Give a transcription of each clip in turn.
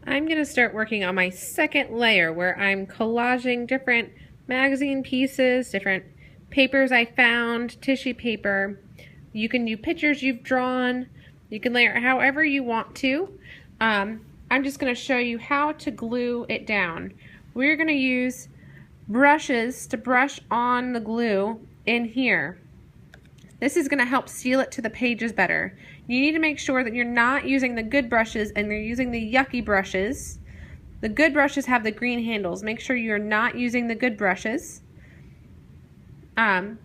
I'm going to start working on my second layer where I'm collaging different magazine pieces, different papers I found, tissue paper. You can do pictures you've drawn. You can layer it however you want to. I'm just going to show you how to glue it down. We're going to use brushes to brush on the glue in here. This is going to help seal it to the pages better. You need to make sure that you're not using the good brushes and you're using the yucky brushes. The good brushes have the green handles. Make sure you're not using the good brushes. And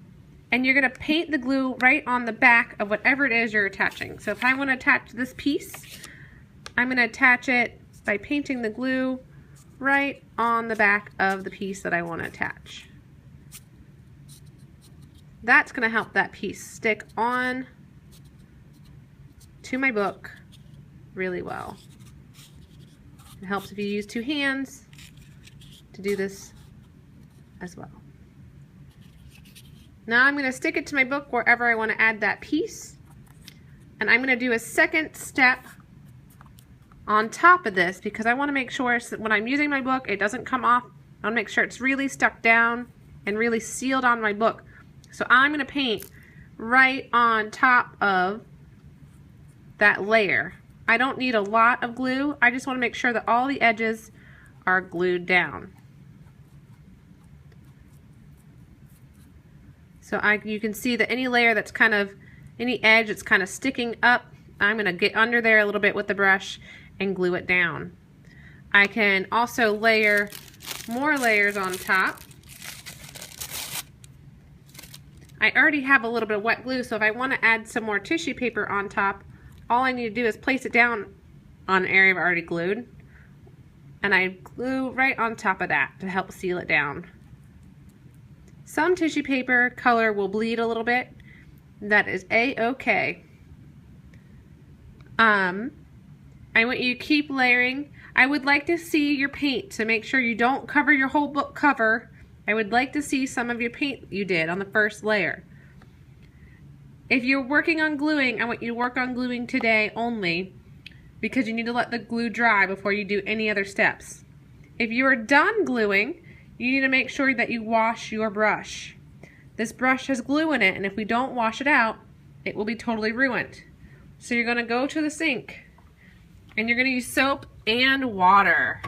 you're going to paint the glue right on the back of whatever it is you're attaching. So if I want to attach this piece, I'm going to attach it by painting the glue right on the back of the piece that I want to attach. That's going to help that piece stick on to my book really well. It helps if you use two hands to do this as well. Now I'm going to stick it to my book wherever I want to add that piece. And I'm going to do a second step on top of this because I want to make sure that when I'm using my book it doesn't come off. I want to make sure it's really stuck down and really sealed on my book. So I'm going to paint right on top of that layer. I don't need a lot of glue. I just want to make sure that all the edges are glued down. So you can see that any layer that's kind of, any edge that's kind of sticking up, I'm going to get under there a little bit with the brush and glue it down. I can also layer more layers on top. I already have a little bit of wet glue, so if I want to add some more tissue paper on top, all I need to do is place it down on an area I've already glued, and I glue right on top of that to help seal it down. Some tissue paper color will bleed a little bit. That is a-okay. I want you to keep layering. I would like to see your paint, so make sure you don't cover your whole book cover. I would like to see some of your paint you did on the first layer. If you're working on gluing, I want you to work on gluing today only because you need to let the glue dry before you do any other steps. If you are done gluing, you need to make sure that you wash your brush. This brush has glue in it, and if we don't wash it out, it will be totally ruined. So you're going to go to the sink and you're going to use soap and water.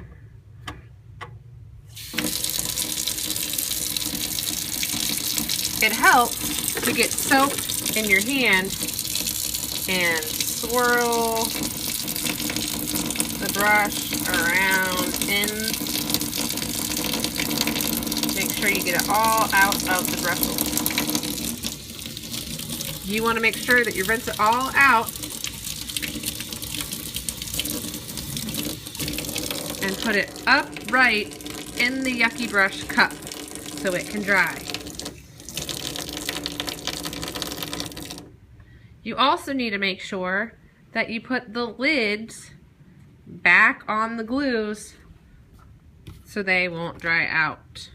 It helps to get soaked in your hand and swirl the brush around in. Make sure you get it all out of the bristle. You want to make sure that you rinse it all out and put it upright in the yucky brush cup so it can dry. You also need to make sure that you put the lids back on the glues so they won't dry out.